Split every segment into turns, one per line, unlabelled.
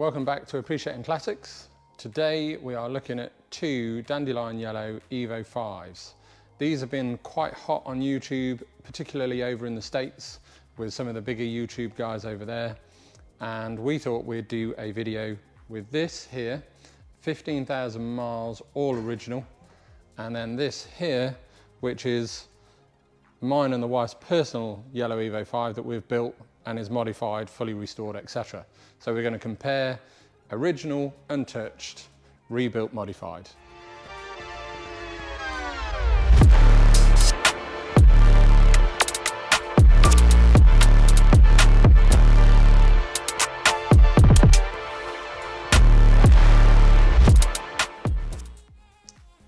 Welcome back to Appreciating Classics. Today we are looking at two Dandelion Yellow Evo 5s. These have been quite hot on YouTube, particularly over in the States with some of the bigger YouTube guys over there. And we thought we'd do a video with this here, 15,000 miles, all original. And then this here, which is mine and the wife's personal Yellow Evo 5 that we've built and is modified, fully restored, etc. So we're going to compare original, untouched, rebuilt, modified.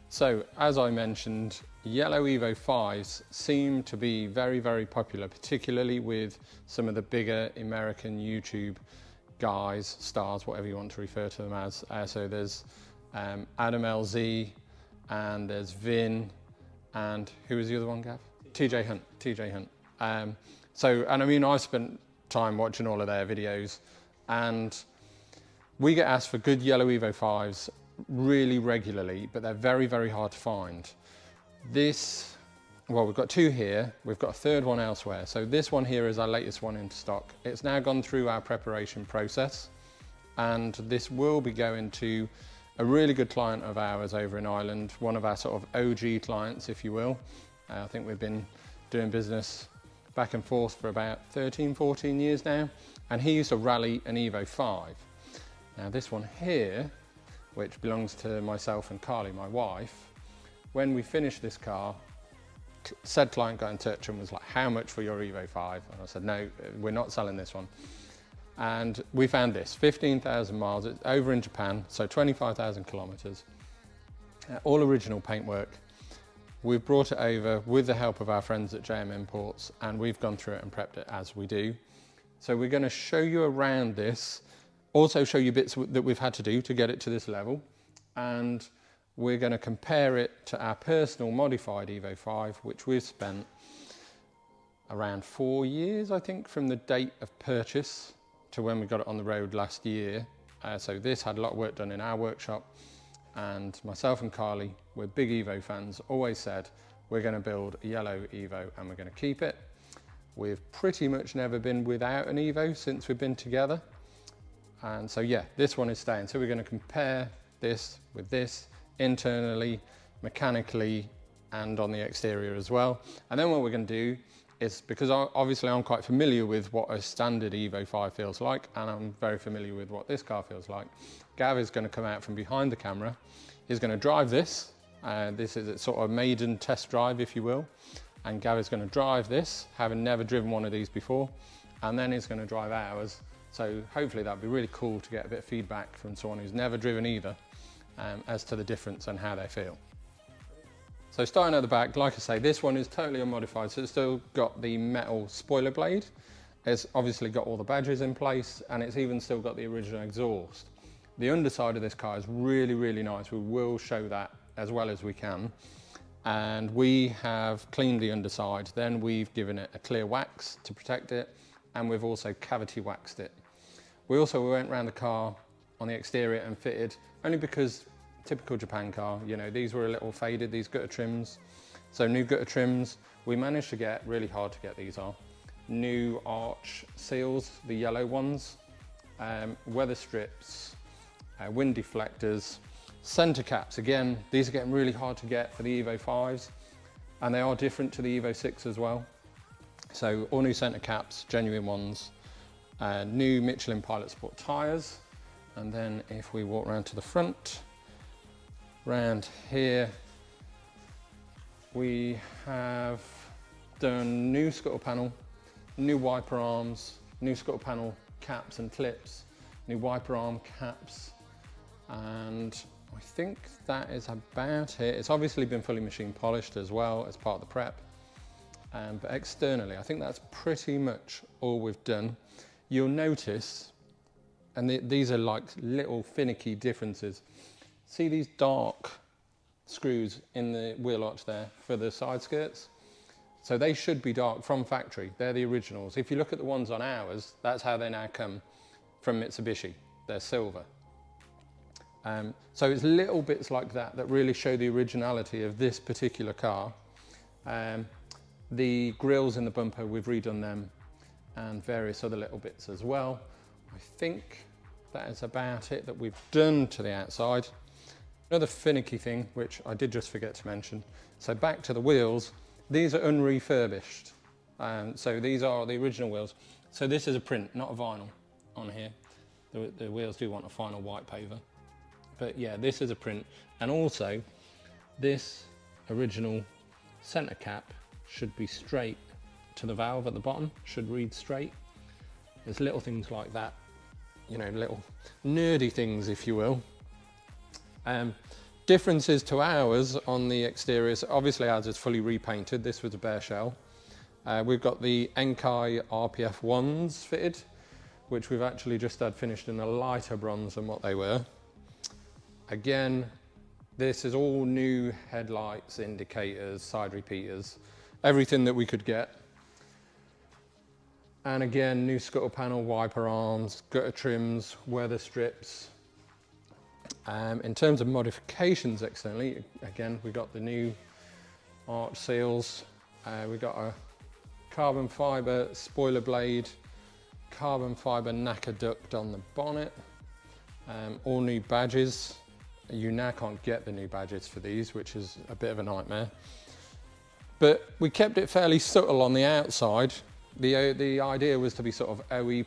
So, as I mentioned, Yellow Evo 5s seem to be very, very popular, particularly with some of the bigger American YouTube guys, stars, whatever you want to refer to them as. So there's Adam LZ, and there's Vin, and who was the other one, Gav? TJ Hunt. And I mean, I've spent time watching all of their videos, and we get asked for good Yellow Evo 5s really regularly, but they're very, very hard to find. This, well, we've got two here, we've got a third one elsewhere. So this one here is our latest one into stock. It's now gone through our preparation process, and this will be going to a really good client of ours over in Ireland, one of our sort of OG clients, if you will. I think we've been doing business back and forth for about 13, 14 years now, and he used to rally an Evo 5. Now this one here, which belongs to myself and Carly, my wife, when we finished this car, said client got in touch and was like, how much for your Evo 5? And I said, no, we're not selling this one. And we found this, 15,000 miles, it's over in Japan, so 25,000 kilometers, all original paintwork. We've brought it over with the help of our friends at JM Imports, and we've gone through it and prepped it as we do. So we're gonna show you around this, also show you bits that we've had to do to get it to this level, and we're going to compare it to our personal modified Evo 5, which we've spent around 4 years, I think, from the date of purchase to when we got it on the road last year. So this had a lot of work done in our workshop, and myself and Carly, we're big Evo fans, always said we're going to build a Yellow Evo and we're going to keep it. We've pretty much never been without an Evo since we've been together. And so yeah, this one is staying. So we're going to compare this with this internally, mechanically, and on the exterior as well. And then what we're going to do is, because obviously I'm quite familiar with what a standard Evo 5 feels like, and I'm very familiar with what this car feels like, Gav is going to come out from behind the camera. He's going to drive this. This is a sort of maiden test drive, if you will. And Gav is going to drive this, having never driven one of these before. And then he's going to drive ours. So hopefully that'd be really cool to get a bit of feedback from someone who's never driven either, as to the difference and how they feel. So starting at the back, like I say, this one is totally unmodified, so it's still got the metal spoiler blade. It's obviously got all the badges in place, and it's even still got the original exhaust. The underside of this car is really, really nice. We will show that as well as we can. And we have cleaned the underside, then we've given it a clear wax to protect it, and we've also cavity waxed it. We also went around the car on the exterior and fitted, only because typical Japan car, you know, these were a little faded, these gutter trims. So new gutter trims, we managed to get, really hard to get these are, new arch seals, the yellow ones, weather strips, wind deflectors, center caps. Again, these are getting really hard to get for the Evo 5s, and they are different to the Evo 6 as well. So all new center caps, genuine ones, new Michelin Pilot Sport tyres, and then if we walk around to the front, round here, we have done new scuttle panel, new wiper arms, new scuttle panel caps and clips, new wiper arm caps, and I think that is about it. It's obviously been fully machine polished as well as part of the prep. But externally, I think that's pretty much all we've done. You'll notice, and these are like little finicky differences. See these dark screws in the wheel arch there for the side skirts? So they should be dark from factory. They're the originals. If you look at the ones on ours, that's how they now come from Mitsubishi. they're silver. So it's little bits like that that really show the originality of this particular car. The grills in the bumper, we've redone them, and various other little bits as well. I think that is about it that we've done to the outside. Another finicky thing, which I did just forget to mention. So back to the wheels, these are unrefurbished. So these are the original wheels. So this is a print, not a vinyl on here. The wheels do want a final white paver. But yeah, this is a print. And also, this original center cap should be straight to the valve at the bottom, should read straight. There's little things like that, you know, little nerdy things, if you will. Differences to ours on the exterior, so obviously ours is fully repainted. This was a bare shell. We've got the Enkai RPF 1s fitted, which we've actually just had finished in a lighter bronze than what they were. Again, this is all new headlights, indicators, side repeaters, everything that we could get. And again, new scuttle panel, wiper arms, gutter trims, weather strips. In terms of modifications externally, again, we got the new arch seals. We got a carbon fibre spoiler blade, carbon fibre knacker duct on the bonnet, all new badges. You now can't get the new badges for these, which is a bit of a nightmare. But we kept it fairly subtle on the outside. The idea was to be sort of OE++,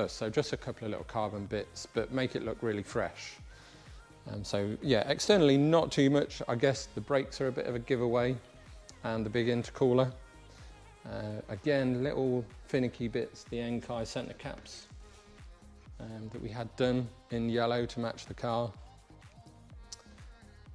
so just a couple of little carbon bits, but make it look really fresh. So yeah, externally not too much. I guess the brakes are a bit of a giveaway, and the big intercooler. Again, little finicky bits, the Enkai centre caps that we had done in yellow to match the car.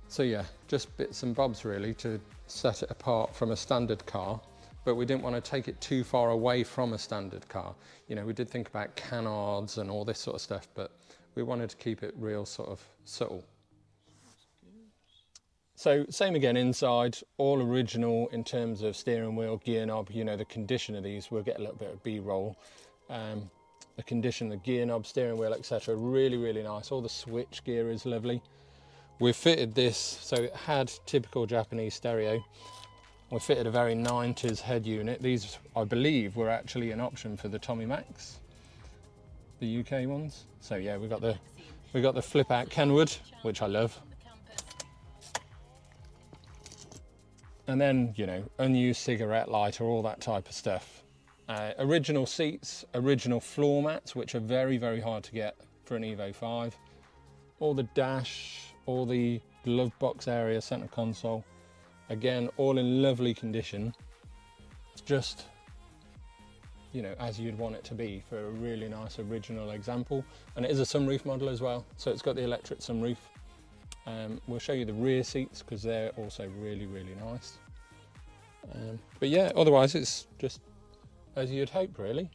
So yeah, just bits and bobs really to set it apart from a standard car, but we didn't want to take it too far away from a standard car. You know, we did think about canards and all this sort of stuff, but we wanted to keep it real sort of subtle. So same again inside, all original in terms of steering wheel, gear knob. You know, the condition of these, we'll get a little bit of B-roll. The condition, the gear knob, steering wheel, etc. Really, really nice. All the switch gear is lovely. We fitted this, so it had typical Japanese stereo. We fitted a very 90s head unit. These, I believe, were actually an option for the Tommy Macs, the UK ones. So yeah, we got the flip out Kenwood, which I love. And then, you know, unused cigarette lighter, all that type of stuff. Original seats, original floor mats, which are very, very hard to get for an Evo 5. All the dash, all the glove box area, center console, again, all in lovely condition. It's just, you know, as you'd want it to be for a really nice original example. And it is a sunroof model as well, so it's got the electric sunroof. We'll show you the rear seats because they're also really, really nice. But yeah, otherwise it's just as you'd hope, really.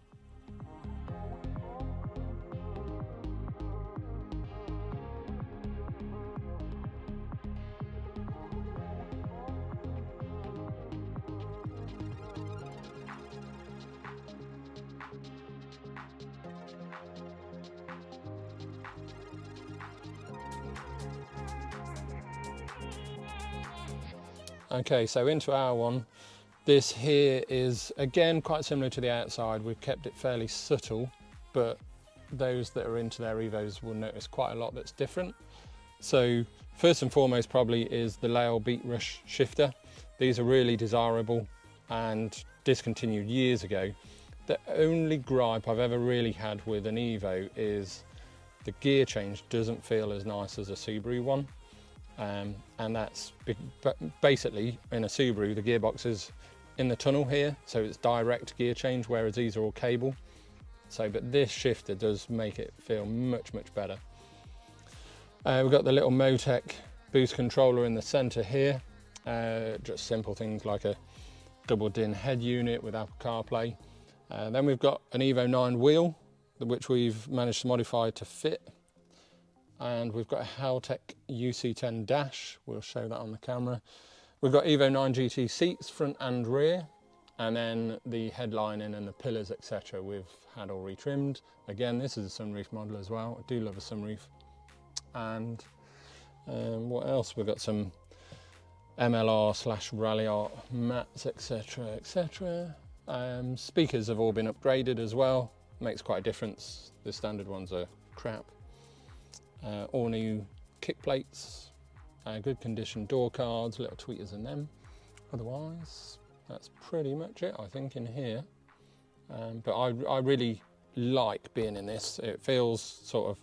Okay, so into our one. This here is, again, quite similar to the outside. We've kept it fairly subtle, but those that are into their Evos will notice quite a lot that's different. So first and foremost probably is the Lail Beat Rush shifter. These are really desirable and discontinued years ago. The only gripe I've ever really had with an Evo is the gear change doesn't feel as nice as a Subaru one. And that's basically in a Subaru, the gearbox is in the tunnel here, so it's direct gear change, whereas these are all cable. So, but this shifter does make it feel much, much better. We've got the little Motec boost controller in the center here. Just simple things like a double DIN head unit with Apple CarPlay. Then we've got an Evo 9 wheel, which we've managed to modify to fit. And we've got a Haltech UC10 dash. We'll show that on the camera. We've got Evo 9 GT seats, front and rear. And then the headlining and the pillars, etc., we've had all retrimmed. Again, this is a sunroof model as well. I do love a sunroof. And what else? We've got some MLR/Rally Art mats, etc., etc. Speakers have all been upgraded as well. Makes quite a difference. The standard ones are crap. All new kick plates, good condition door cards, little tweeters in them. Otherwise, that's pretty much it, I think, in here. But I really like being in this. It feels sort of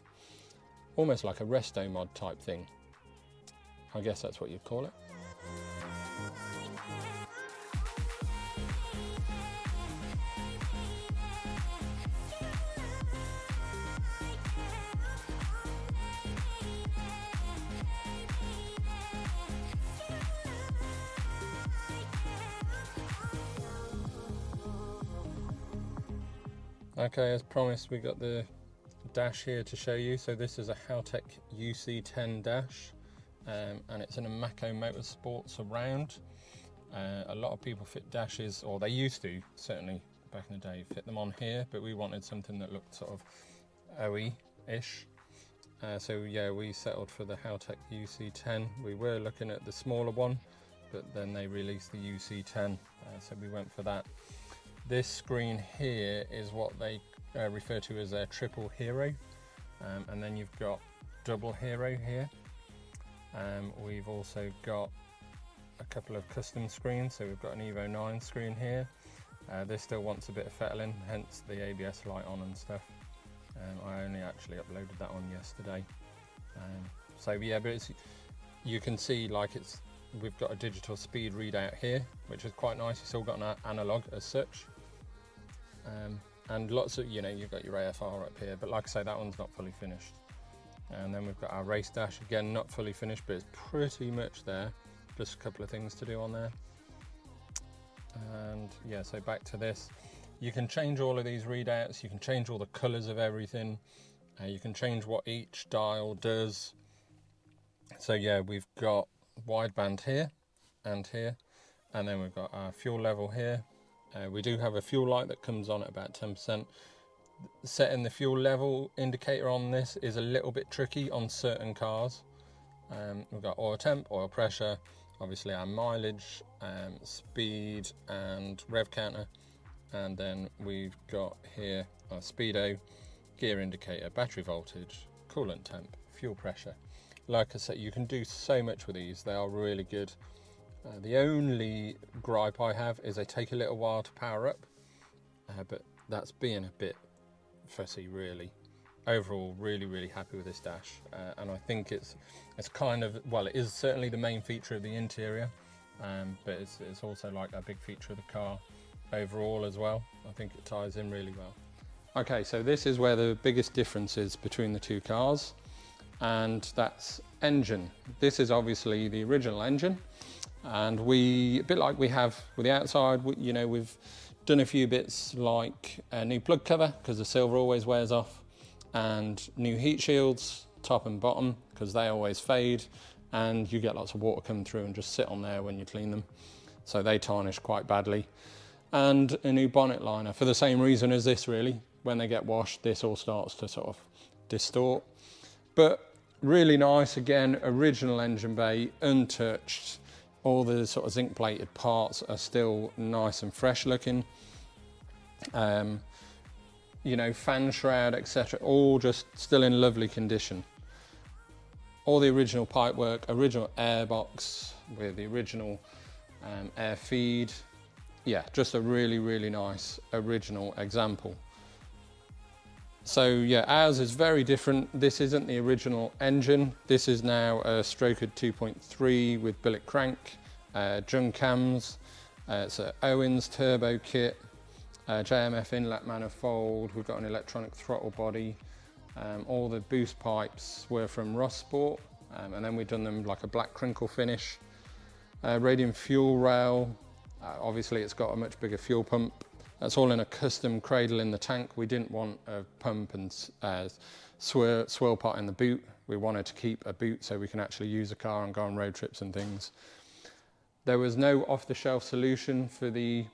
almost like a resto mod type thing. I guess that's what you'd call it. Okay, as promised, we got the dash here to show you. So this is a Haltech UC10 dash, and it's an Imaco Motorsport surround. A lot of people fit dashes, or they used to, certainly back in the day, fit them on here, but we wanted something that looked sort of OE-ish. So yeah, we settled for the Haltech UC10. We were looking at the smaller one, but then they released the UC10, so we went for that. This screen here is what they refer to as a triple hero, and then you've got double hero here. We've also got a couple of custom screens, so we've got an Evo 9 screen here. This still wants a bit of fettling, hence the ABS light on and stuff. I only actually uploaded that one yesterday. So yeah, but you can see like we've got a digital speed readout here, which is quite nice. It's still got an analog as such. And lots of, you've got your AFR up here, but like I say, that one's not fully finished. And then we've got our race dash, again, not fully finished, but it's pretty much there. Just a couple of things to do on there. And yeah, so back to this. You can change all of these readouts, you can change all the colors of everything, you can change what each dial does. So yeah, we've got wideband here, and then we've got our fuel level here. We do have a fuel light that comes on at about 10%. Setting the fuel level indicator on this is a little bit tricky on certain cars. We've got oil temp, oil pressure, obviously our mileage, speed and rev counter, and then we've got here our speedo, gear indicator, battery voltage, coolant temp, fuel pressure. Like I said, you can do so much with these. They are really good. The only gripe I have is they take a little while to power up, but that's being a bit fussy, really. Overall, really happy with this dash, and I think it's kind of, well, it is certainly the main feature of the interior, but it's also like a big feature of the car overall as well. I think it ties in really well. Okay, so this is where the biggest difference is between the two cars, and that's engine. This is obviously the original engine. And a bit like we have with the outside, we've done a few bits like a new plug cover, because the silver always wears off, and new heat shields, top and bottom, because they always fade, and you get lots of water coming through and just sit on there when you clean them. So they tarnish quite badly. And a new bonnet liner, for the same reason as this really. When they get washed, this all starts to sort of distort. But really nice, again, original engine bay, untouched. All the sort of zinc plated parts are still nice and fresh looking. Fan shroud, etc., all just still in lovely condition. All the original pipework, original airbox with the original air feed. Yeah, just a really nice original example. So yeah, ours is very different. This isn't the original engine. This is now a Strokered 2.3 with billet crank, jung cams. It's an Owens turbo kit, JMF inlet manifold. We've got an electronic throttle body. All the boost pipes were from Ross Sport, and then we've done them like a black crinkle finish. Radiant fuel rail. Obviously it's got a much bigger fuel pump. That's all in a custom cradle in the tank. We didn't want a pump and swirl pot in the boot. We wanted to keep a boot so we can actually use a car and go on road trips and things. There was no off-the-shelf solution for the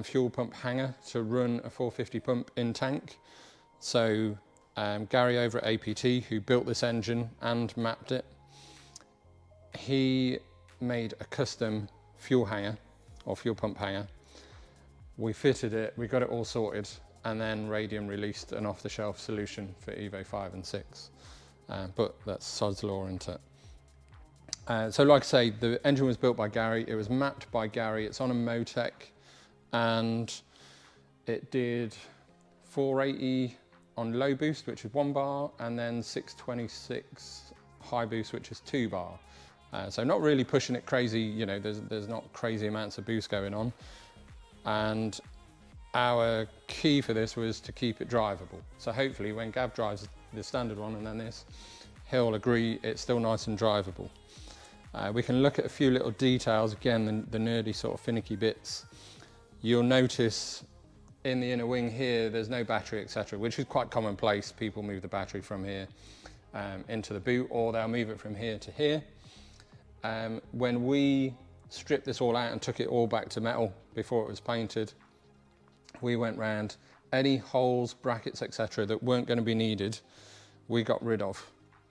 fuel pump hanger to run a 450 pump in tank. So Gary over at APT, who built this engine and mapped it, he made a custom fuel hanger or fuel pump hanger. We fitted it, we got it all sorted, and then Radium released an off-the-shelf solution for Evo 5 and 6. But that's sod's law, isn't it? So like I say, the engine was built by Gary, it was mapped by Gary, it's on a Motec, and it did 480 on low boost, which is 1 bar, and then 626 high boost, which is 2 bar. So not really pushing it crazy, you know, there's not crazy amounts of boost going on. And our key for this was to keep it drivable. So hopefully when Gav drives the standard one and then this, he'll agree it's still nice and drivable. We can look at a few little details, again, the nerdy sort of finicky bits. You'll notice in the inner wing here, there's no battery, etc., which is quite commonplace. People move the battery from here into the boot, or they'll move it from here to here. When we stripped this all out and took it all back to metal before it was painted, we went round any holes, brackets, etc. that weren't going to be needed, we got rid of.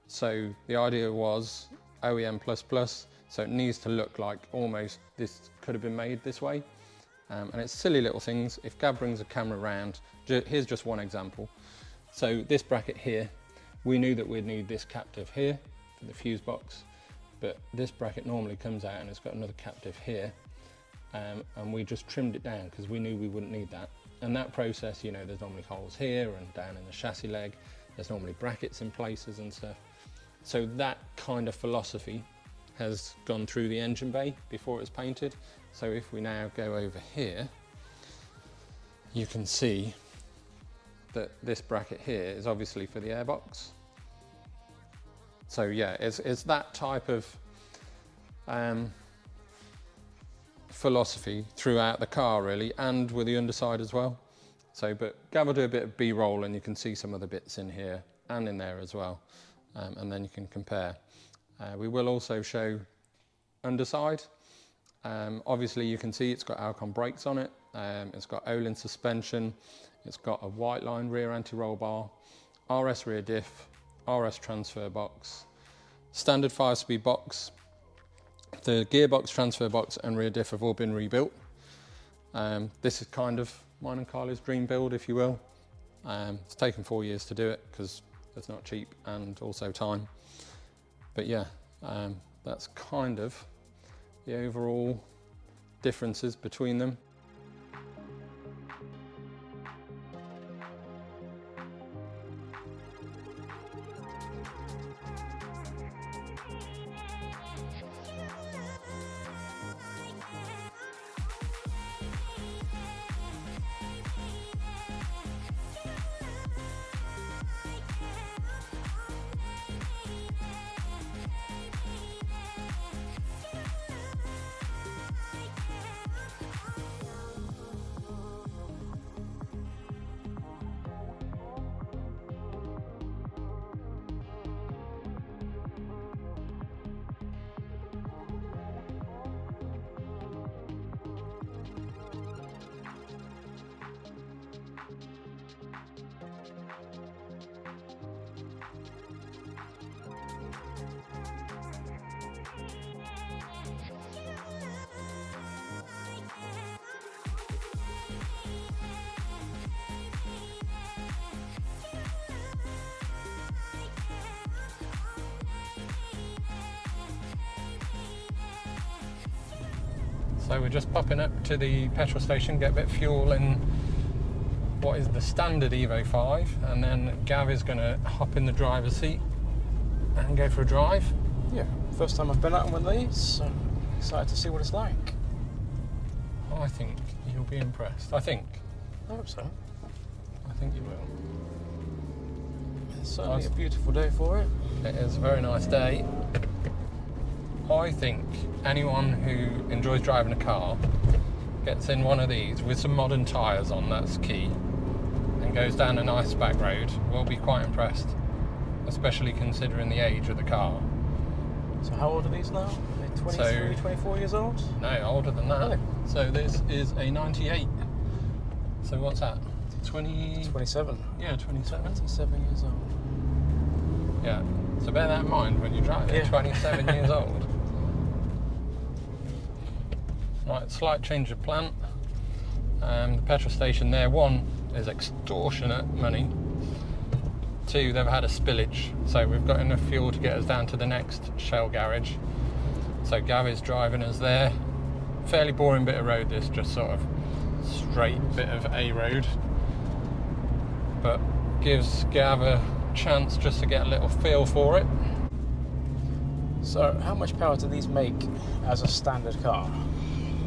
So the idea was OEM++, so it needs to look like almost this could have been made this way. And it's silly little things. If Gav brings a camera around, here's just one example. So this bracket here, we knew that we'd need this captive here for the fuse box, but this bracket normally comes out and it's got another captive here. And we just trimmed it down because we knew we wouldn't need that. And that process, you know, there's normally holes here and down in the chassis leg. There's normally brackets in places and stuff. So that kind of philosophy has gone through the engine bay before it was painted. So if we now go over here, you can see that this bracket here is obviously for the airbox. So yeah, it's that type of philosophy throughout the car really, and with the underside as well. So, but Gav will do a bit of B-roll and you can see some of the bits in here and in there as well. And then you can compare. We will also show underside. Obviously you can see it's got Alcon brakes on it. It's got Owens suspension. It's got a white line rear anti-roll bar, RS rear diff, RS transfer box, standard 5-speed box. The gearbox, transfer box and rear diff have all been rebuilt. This is kind of mine and Carly's dream build, if you will. It's taken 4 years to do it because it's not cheap and also time. But yeah, that's kind of the overall differences between them. So we're just popping up to the petrol station, get a bit of fuel in what is the standard Evo 5, and then Gav is going to hop in the driver's seat and go for a drive.
Yeah, first time I've been out on one of these, so excited to see what it's like.
I think you'll be impressed. I think.
I hope so.
I think you will.
It's certainly a beautiful day for it.
It is a very nice day. I think anyone who enjoys driving a car gets in one of these with some modern tyres on, that's key, and goes down a nice back road, will be quite impressed, especially considering the age of the car.
So how old are these now? 23, 24 years old?
No, older than that.
Really?
So this is a 98. So what's that?
27.
Yeah, 27.
27 years old.
Yeah. So bear that in mind when you drive it.
Yeah.
27 years old. Right, slight change of plan. The petrol station there, one, is extortionate money. Two, they've had a spillage, so we've got enough fuel to get us down to the next Shell garage. So Gav is driving us there. Fairly boring bit of road, this, just sort of straight bit of A road, but gives Gav a chance just to get a little feel for it.
So how much power do these make as a standard car?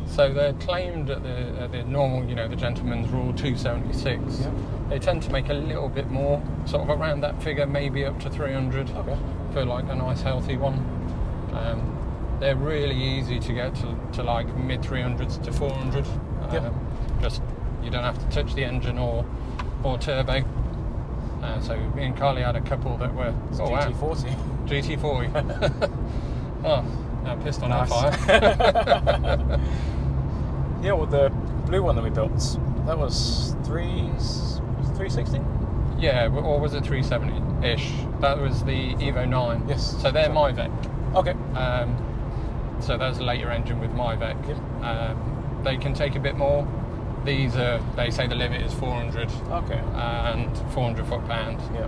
So they're claimed at the normal, you know, the gentleman's rule 276.
Yep.
They tend to make a little bit more, sort of around that figure, maybe up to 300.
Okay.
For like a nice healthy one. They're really easy to get to like mid 300s to 400.
Yep.
Just you don't have to touch the engine or turbo. So me and Carly had a couple that were
GT40.
GT40. Oh, now piston on
Nice.
fire.
Yeah, well, the blue one that we built, that was 360?
Yeah, or was it 370-ish? That was the Evo 9.
Yes.
So they're MyVec.
Okay.
So that's a later engine with MyVec.
Yep.
They can take a bit more. These are, they say the limit is 400
Okay.
and 400 foot-pound.
Yeah.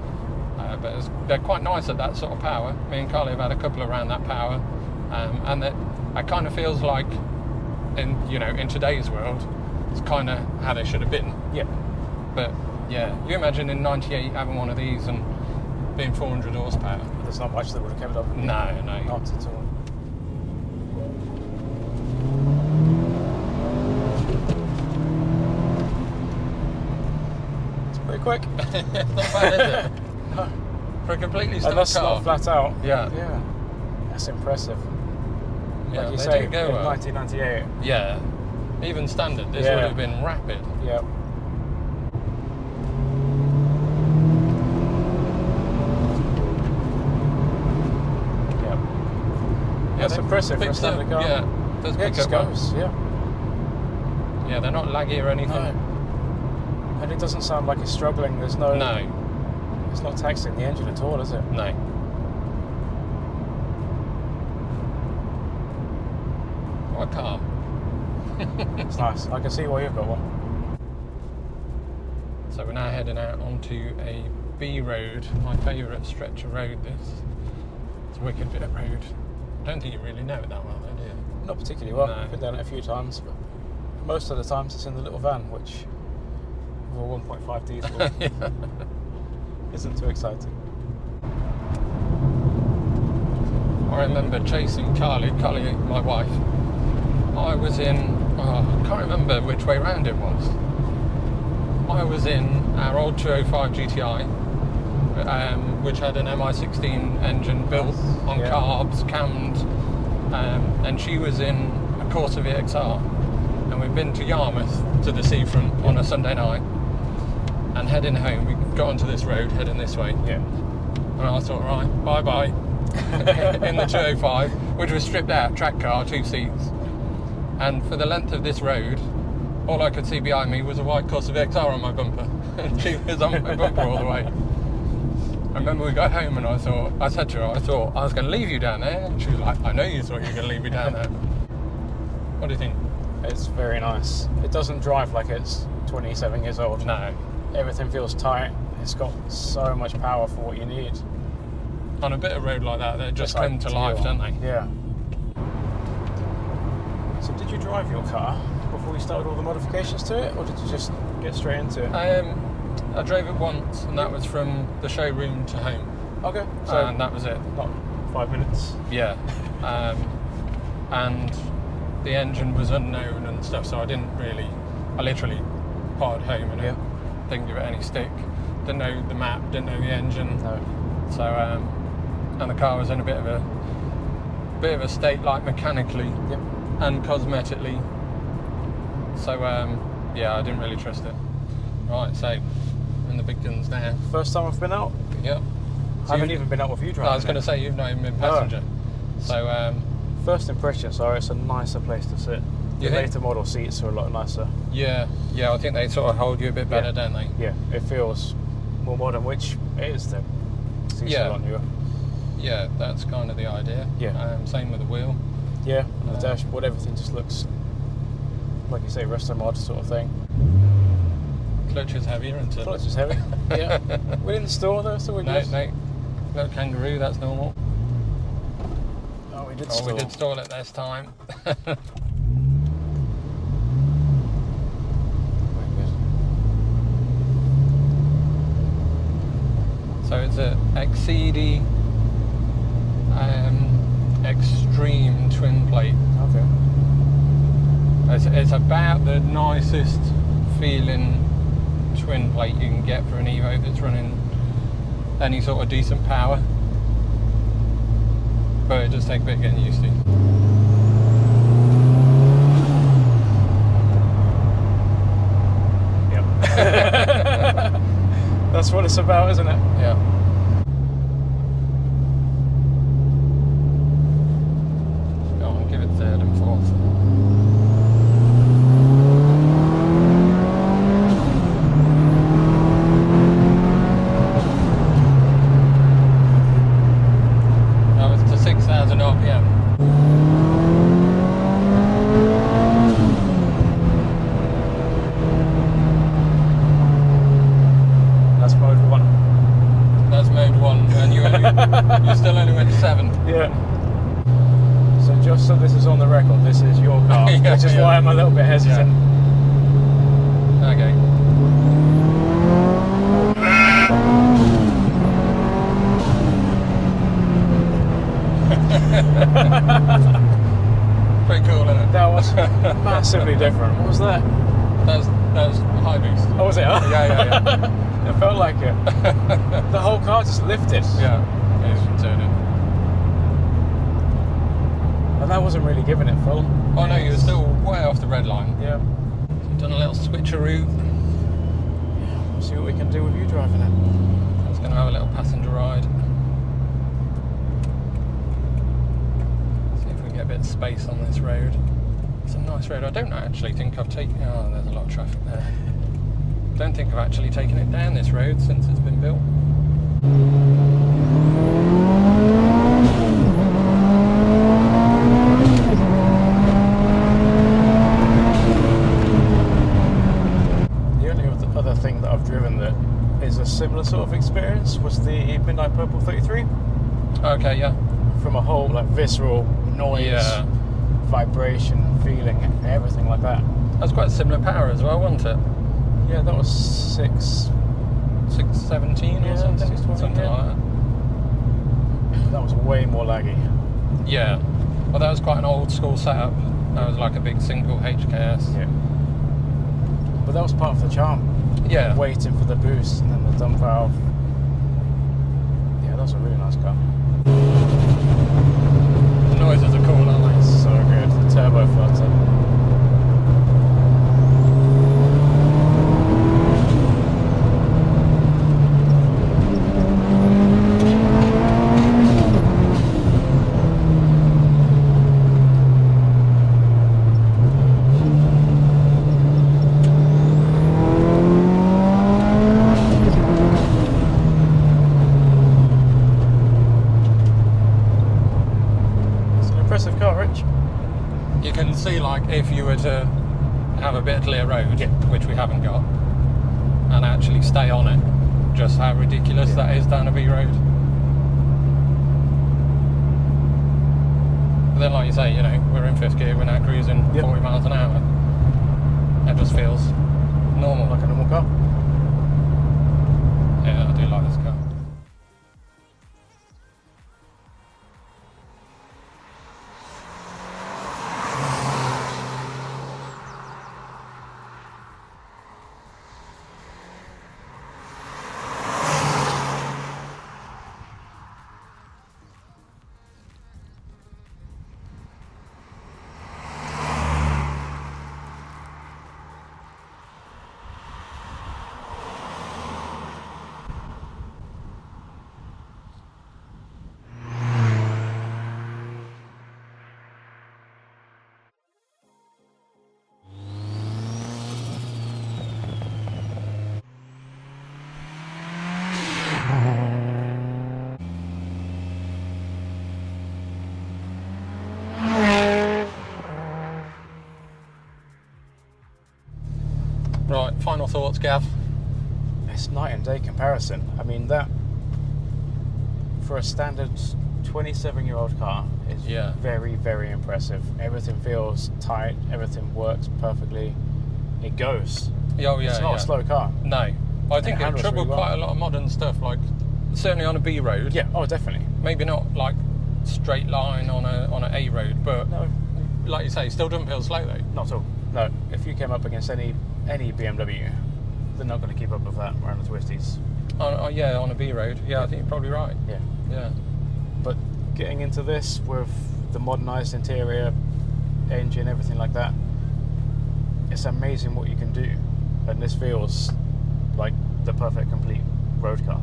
But they're quite nice at that sort of power. Me and Carly have had a couple around that power, and that kind of feels like, in today's world, it's kind of how they should have been.
Yeah.
But yeah, you imagine in '98 having one of these and being 400 horsepower.
There's not much that would have kept up.
No.
Not at all. It's pretty quick.
It's not bad, is it?
No.
For a completely
And
stock
that's
car.
not flat out.
Yeah.
Yeah. That's impressive.
Yeah,
Like you
they
say,
do go
in
well.
1998.
Yeah. Even standard, this
Yeah.
would have been rapid.
Yeah. Yeah. That's
they
impressive for a
picked up-
standard car.
Yeah, does
Yeah, it
pick
just
up well.
goes. Yeah.
Yeah, they're not laggy or anything.
No. And it doesn't sound like it's struggling. There's no.
No.
It's not taxing the engine at all, is it?
No. What a car.
It's nice. I can see why you've got one.
So we're now heading out onto a B road, my favourite stretch of road this. It's a wicked bit of road. I don't think you really know it that well though, do you?
Not particularly well.
No.
I've been down it a few times, but most of the times it's in the little van, which with a 1.5 diesel isn't too exciting.
I remember chasing Carly, my wife. I was in, I can't remember which way round it was. I was in our old 205 GTI, which had an MI16 engine built on
Yeah.
carbs, cammed, and she was in a Corsa VXR. And we'd been to Yarmouth to the seafront on a Sunday night, and heading home, we got onto this road heading this way.
Yeah.
And I thought, right, bye-bye, in the 205, which was stripped out, track car, 2 seats. And for the length of this road, all I could see behind me was a white Corsa VXR on my bumper. And she was on my bumper all the way. I remember we got home and I said to her, I thought I was going to leave you down there. And she was like, I know you thought you were going to leave me down there. What do you think?
It's very nice. It doesn't drive like it's 27 years old.
No.
Everything feels tight. It's got so much power for what you need.
On a bit of road like that, they just
It's
come to
ideal.
life, don't they?
Yeah. So did you drive your car before you started all the modifications to it, or did you just get straight into it?
I drove it once, and that was from the showroom to home.
Okay. So
And that was it.
not 5 minutes.
Yeah. And the engine was unknown and stuff, so I literally parked home and didn't give it any stick. Didn't know the map, didn't know the engine.
No.
So, and the car was in a bit of a state, like mechanically
Yep.
and cosmetically. So, yeah, I didn't really trust it. Right, so in the big guns now.
First time I've been out.
Yep.
I haven't even been out with you driving.
I was going to say you've not even been passenger. So
First impressions are it's a nicer place to sit. The later model seats are a lot nicer.
Yeah, I think they sort of hold you a bit better, don't they?
Yeah, it feels more modern, which it is. The seats are a lot newer.
Yeah, that's kind of the idea.
Yeah.
Same with the wheel.
Yeah, and the dashboard, everything just looks, like you say, resto mod sort of thing.
Clutch is heavier, isn't it?
Clutch is heavy. Yeah. We didn't store though, so we just...
No. No kangaroo, that's normal.
Oh, we did
stall it this time. So it's a XCD Extreme twin plate.
Okay.
It's about the nicest feeling twin plate you can get for an Evo that's running any sort of decent power. But it does take a bit getting used to.
Yep. That's what it's about, isn't it?
Yeah. Go on, give it third and fourth. Now it's to 6,000 RPM. You still only went 7.
Yeah. So just so this is on the record, this is your car, which is why I'm a little bit hesitant.
Yeah. Okay. Pretty cool, isn't it?
That was massively different. What was that?
That was high boost.
Oh, was it? Huh?
Yeah.
It felt like it. The whole car just lifted.
Yeah, it was turning.
And that wasn't really giving it full.
Oh no, you were still way off the red line.
Yeah.
Done a little switcheroo.
Yeah, we'll see what we can do with you driving it.
I was going to have a little passenger ride. See if we can get a bit of space on this road. It's a nice road. I don't actually think I've taken... Oh, there's a lot of traffic there. Don't think I've actually taken it down this road since it's been built.
The only other thing that I've driven that is a similar sort of experience was the Midnight Purple 33.
Okay, yeah.
From a whole like visceral noise, vibration, feeling, everything like that.
That's quite similar power as well, wasn't it?
Yeah, that was
617 or something?
620,
like that.
That was way more laggy.
Yeah. Well, that was quite an old school setup. That was like a big single HKS.
Yeah. But that was part of the charm.
Yeah.
Waiting for the boost and then the dump valve. Yeah, that was a really nice car.
The noises are cool, aren't they?
So good. The turbo flutter.
You can see, like, if you were to have a bit of clear road, which we haven't got, and actually stay on it, just how ridiculous that is down a B road. But then, like you say, you know, we're in 5th gear, we're now cruising 40 miles an hour. It just feels normal.
Like a normal car.
Yeah, I do like this car. Right, final thoughts, Gav.
It's night and day comparison. I mean, that for a standard 27-year-old car is very, very impressive. Everything feels tight, everything works perfectly. It goes.
Oh yeah,
it's not a slow car.
No, I think it troubled
really
quite a lot of modern stuff, like certainly on a B road.
Yeah, oh definitely.
Maybe not like straight line on an A road, but
no,
like you say, still doesn't feel slow though.
Not at all. No, if you came up against any BMW, they're not going to keep up with that around the twisties.
Yeah, on a B road. Yeah, I think you're probably right.
Yeah.
Yeah.
But getting into this with the modernised interior, engine, everything like that, it's amazing what you can do. And this feels like the perfect complete road car.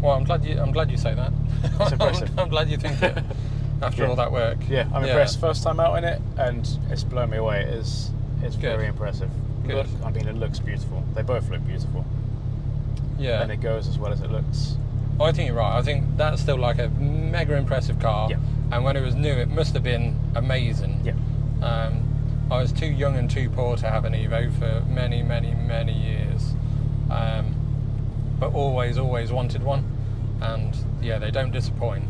Well, I'm glad you say that.
It's impressive.
I'm glad you think it after all that work.
Yeah, I'm impressed. First time out in it, and it's blown me away. It's very impressive.
Good.
I mean, it looks beautiful. They both look beautiful.
Yeah.
And it goes as well as it looks.
I think you're right. I think that's still like a mega impressive car.
Yeah.
And when it was new, it must have been amazing.
Yeah.
I was too young and too poor to have an Evo for many, many, many years. But always wanted one. And yeah, they don't disappoint.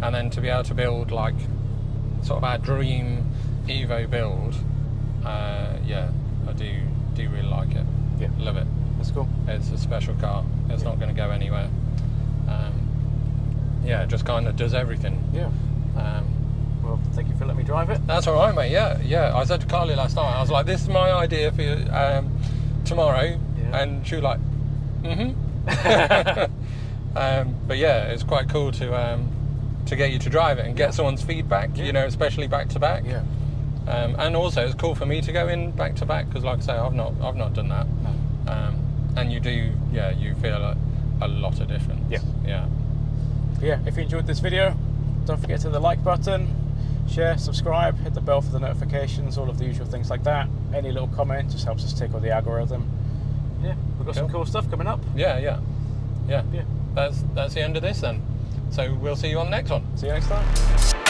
And then to be able to build like sort of our dream Evo build, yeah, I do really like it.
Yeah.
Love it.
That's cool.
It's a special car. It's not going to go anywhere. Yeah, it just kind of does everything.
Yeah. Well, thank you for letting me drive it.
That's all right, mate. Yeah. I said to Carly last night, I was like, "This is my idea for tomorrow," and she was like, but yeah, it's quite cool to get you to drive it and get someone's feedback. You know, especially back to back.
Yeah.
And also, it's cool for me to go in back to back because, like I say, I've not done that.
No.
And you do, you feel a lot of difference.
Yeah. Yeah. If you enjoyed this video, don't forget to hit the like button, share, subscribe, hit the bell for the notifications, all of the usual things like that. Any little comment just helps us tickle the algorithm. Yeah, we've got some cool stuff coming up.
Yeah. That's the end of this then. So we'll see you on the next one.
See you next time.